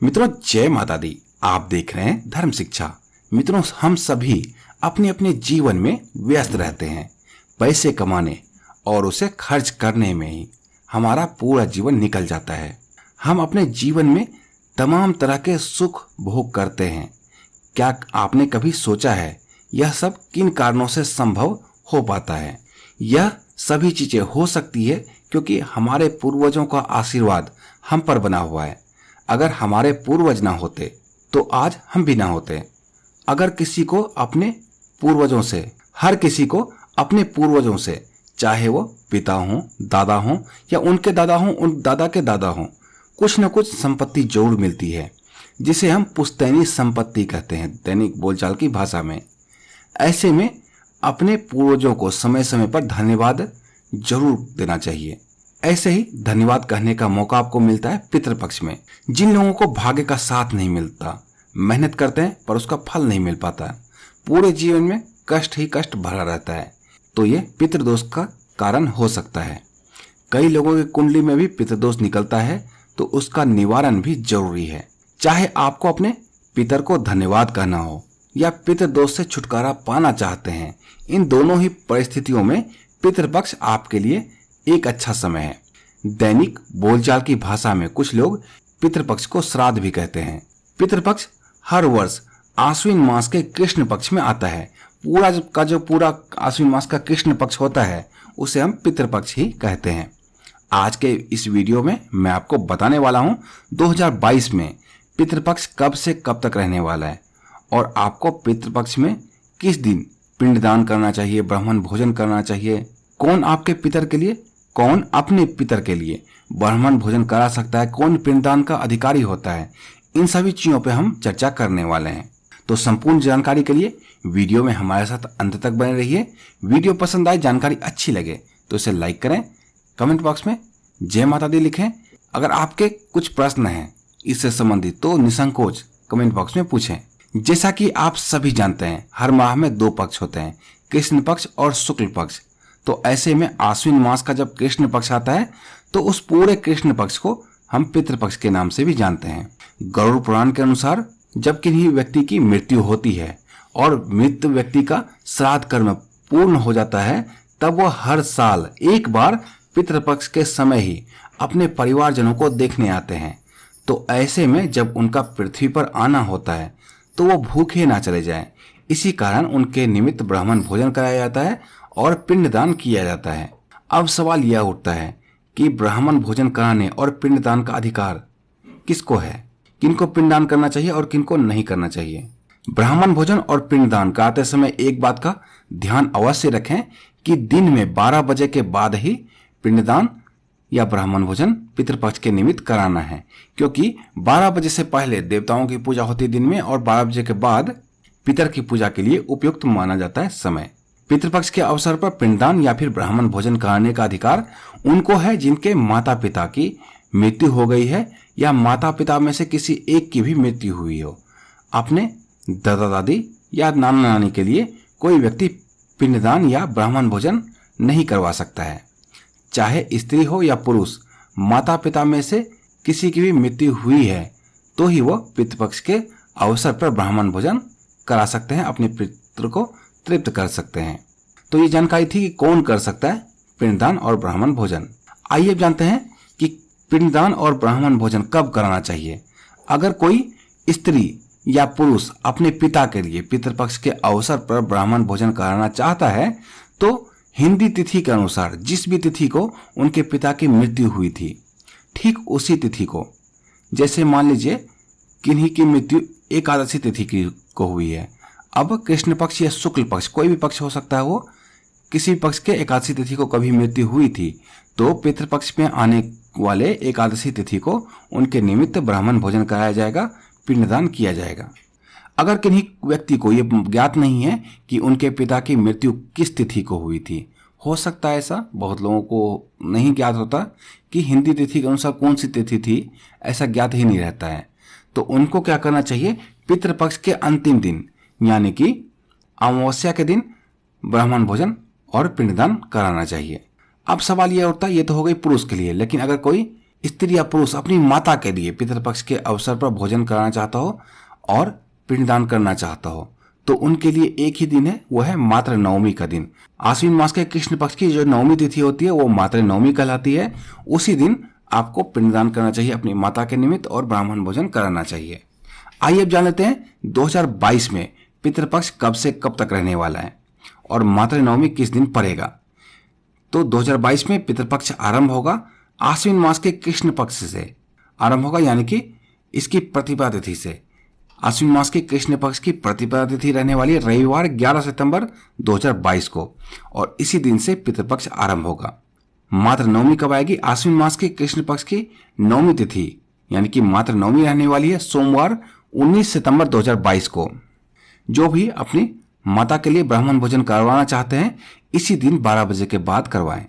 मित्रों, जय माता दी। आप देख रहे हैं धर्म शिक्षा। मित्रों, हम सभी अपने अपने जीवन में व्यस्त रहते हैं। पैसे कमाने और उसे खर्च करने में ही हमारा पूरा जीवन निकल जाता है। हम अपने जीवन में तमाम तरह के सुख भोग करते हैं। क्या आपने कभी सोचा है यह सब किन कारणों से संभव हो पाता है? यह सभी चीजें हो सकती है क्योंकि हमारे पूर्वजों का आशीर्वाद हम पर बना हुआ है। अगर हमारे पूर्वज ना होते तो आज हम भी ना होते। अगर किसी को अपने पूर्वजों से, हर किसी को अपने पूर्वजों से, चाहे वो पिता हों, दादा हों या उनके दादा हों, उन दादा के दादा हों, कुछ न कुछ संपत्ति जरूर मिलती है, जिसे हम पुश्तैनी संपत्ति कहते हैं दैनिक बोलचाल की भाषा में। ऐसे में अपने पूर्वजों को समय समय पर धन्यवाद जरूर देना चाहिए। ऐसे ही धन्यवाद कहने का मौका आपको मिलता है पितृपक्ष में। जिन लोगों को भाग्य का साथ नहीं मिलता, मेहनत करते हैं पर उसका फल नहीं मिल पाता, पूरे जीवन में कष्ट ही कष्ट भरा रहता है, तो ये पितृदोष का कारण हो सकता है। कई लोगों की कुंडली में भी पितृदोष निकलता है, तो उसका निवारण भी जरूरी है। चाहे आपको अपने पितर को धन्यवाद कहना हो या पितृदोष से छुटकारा पाना चाहते हैं, इन दोनों ही परिस्थितियों में पितृपक्ष आपके लिए एक अच्छा समय है। दैनिक बोलचाल की भाषा में कुछ लोग पितृपक्ष को श्राद्ध भी कहते हैं। पितृपक्ष हर वर्ष आश्विन मास के कृष्ण पक्ष में आता है। पूरा आश्विन मास का कृष्ण पक्ष होता है, उसे हम पितृपक्ष ही कहते हैं। आज के इस वीडियो में मैं आपको बताने वाला हूं 2022 में पितृपक्ष कब से कब तक रहने वाला है और आपको पितृपक्ष में किस दिन पिंडदान करना चाहिए, ब्राह्मण भोजन करना चाहिए, कौन आपके पितर के लिए, कौन अपने पितर के लिए ब्राह्मण भोजन करा सकता है, कौन पिंडदान का अधिकारी होता है, इन सभी चीजों पे हम चर्चा करने वाले हैं। तो संपूर्ण जानकारी के लिए वीडियो में हमारे साथ अंत तक बने रहिए। वीडियो पसंद आए, जानकारी अच्छी लगे तो इसे लाइक करें, कमेंट बॉक्स में जय माता दी लिखें। अगर आपके कुछ प्रश्न हैं इससे संबंधित तो निसंकोच कमेंट बॉक्स में पूछें। जैसा कि आप सभी जानते हैं, हर माह में 2 पक्ष होते हैं, कृष्ण पक्ष और शुक्ल पक्ष। तो ऐसे में आश्विन मास का जब कृष्ण पक्ष आता है तो उस पूरे कृष्ण पक्ष को हम पितृपक्ष के नाम से भी जानते हैं। गरुड़ पुराण के अनुसार जब किन्हीं व्यक्ति की मृत्यु होती है और मृत व्यक्ति का श्राद्ध कर्म पूर्ण हो जाता है, तब वह हर साल एक बार पितृपक्ष के समय ही अपने परिवारजनों को देखने आते हैं। तो ऐसे में जब उनका पृथ्वी पर आना होता है तो वो भूखे ना चले जाएं। इसी कारण उनके निमित्त ब्राह्मण भोजन कराया जाता है और पिंडदान किया जाता है। अब सवाल यह उठता है कि ब्राह्मण भोजन कराने और पिंडदान का अधिकार किसको है, किनको पिंडदान करना चाहिए और किनको नहीं करना चाहिए। ब्राह्मण भोजन और पिंडदान कराते समय एक बात का ध्यान अवश्य रखें कि दिन में 12 बजे के बाद ही पिंडदान या ब्राह्मण भोजन पितृपक्ष के निमित्त कराना है, क्योंकि 12 बजे से पहले देवताओं की पूजा होती है दिन में और 12 बजे के बाद पितर की पूजा के लिए उपयुक्त माना जाता है समय। पितृपक्ष के अवसर पर पिंडदान या फिर ब्राह्मण भोजन कराने का अधिकार उनको है जिनके माता पिता की मृत्यु हो गई है या माता पिता में से किसी एक की भी मृत्यु हुई हो। अपने दादा दादी या नाना नानी के लिए कोई व्यक्ति पिंडदान या ब्राह्मण भोजन नहीं करवा सकता है। चाहे स्त्री हो या पुरुष, माता पिता में से किसी की भी मृत्यु हुई है तो ही वो पितृपक्ष के अवसर पर ब्राह्मण भोजन करा सकते हैं, अपने पितृ को तृप्त कर सकते हैं। तो ये जानकारी थी कि कौन कर सकता है पिंडदान और ब्राह्मण भोजन। आइए अब जानते हैं कि पिंडदान और ब्राह्मण भोजन कब कराना चाहिए। अगर कोई स्त्री या पुरुष अपने पिता के लिए पितृपक्ष के अवसर पर ब्राह्मण भोजन कराना चाहता है तो हिंदी तिथि के अनुसार जिस भी तिथि को उनके पिता की मृत्यु हुई थी, ठीक उसी तिथि को, जैसे मान लीजिए किन्हीं की मृत्यु एकादशी तिथि की को हुई है। अब कृष्ण पक्ष या शुक्ल पक्ष, कोई भी पक्ष हो सकता है, वो किसी पक्ष के एकादशी तिथि को कभी मृत्यु हुई थी तो पितृपक्ष में आने वाले एकादशी तिथि को उनके निमित्त ब्राह्मण भोजन कराया जाएगा, पिंडदान किया जाएगा। अगर किन्हीं व्यक्ति को ये ज्ञात नहीं है कि उनके पिता की मृत्यु किस तिथि को हुई थी, हो सकता है ऐसा, बहुत लोगों को नहीं ज्ञात होता कि हिंदी तिथि के अनुसार कौन सी तिथि थी, ऐसा ज्ञात ही नहीं रहता है। तो उनको क्या करना चाहिए, पितृपक्ष के अंतिम दिन यानी कि अमावस्या के दिन ब्राह्मण भोजन और पिंडदान कराना चाहिए। अब सवाल यह उठता है, ये तो हो गई पुरुष के लिए, लेकिन अगर कोई स्त्री या पुरुष अपनी माता के लिए पितृपक्ष के अवसर पर भोजन कराना चाहता हो और पिंडदान करना चाहता हो तो उनके लिए एक ही दिन है, वो है मातृ नवमी का दिन। आश्विन मास के कृष्ण पक्ष की जो नवमी तिथि होती है वो मातृ नवमी कहलाती है। उसी दिन आपको पिंडदान करना चाहिए अपनी माता के निमित्त और ब्राह्मण भोजन कराना चाहिए। आइए अब जान लेते हैं 2022 में पितृपक्ष कब से कब तक रहने वाला है और मातृ नवमी किस दिन पड़ेगा। तो 2022 में पितृपक्ष आरंभ होगा आश्विन मास के कृष्ण पक्ष से आरंभ होगा, यानी कि इसकी प्रतिपदा तिथि से। आश्विन मास के कृष्ण पक्ष की प्रतिपदा तिथि रहने वाली है रविवार 11 सितंबर 2022 को और इसी दिन से पितृपक्ष आरंभ होगा। मातृ नवमी कब आएगी? आश्विन मास के कृष्ण पक्ष की नवमी तिथि यानी कि मातृ नवमी रहने वाली है सोमवार 19 सितंबर 2022 को। जो भी अपनी माता के लिए ब्राह्मण भोजन करवाना चाहते हैं इसी दिन 12 बजे के बाद करवाएं।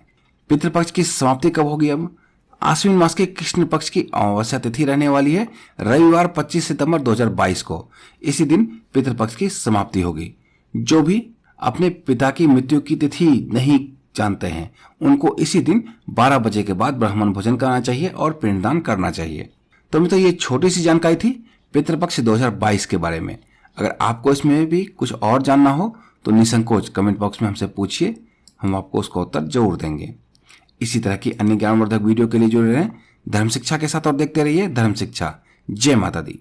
पितृपक्ष की समाप्ति कब होगी? अब आश्विन मास के कृष्ण पक्ष की अमावस्या तिथि रहने वाली है रविवार 25 सितंबर 2022 को। इसी दिन पितृपक्ष की समाप्ति होगी। जो भी अपने पिता की मृत्यु की तिथि नहीं जानते हैं उनको इसी दिन 12 बजे के बाद ब्राह्मण भोजन करना चाहिए और पिंडदान करना चाहिए। तो मित्रों ये छोटी सी जानकारी थी पितृपक्ष 2022 के बारे में। अगर आपको इसमें भी कुछ और जानना हो तो निसंकोच कमेंट बॉक्स में हमसे पूछिए, हम आपको उसका उत्तर जरूर देंगे। इसी तरह की अन्य ज्ञानवर्धक वीडियो के लिए जुड़े रहें धर्म शिक्षा के साथ और देखते रहिए धर्म शिक्षा। जय माता दी।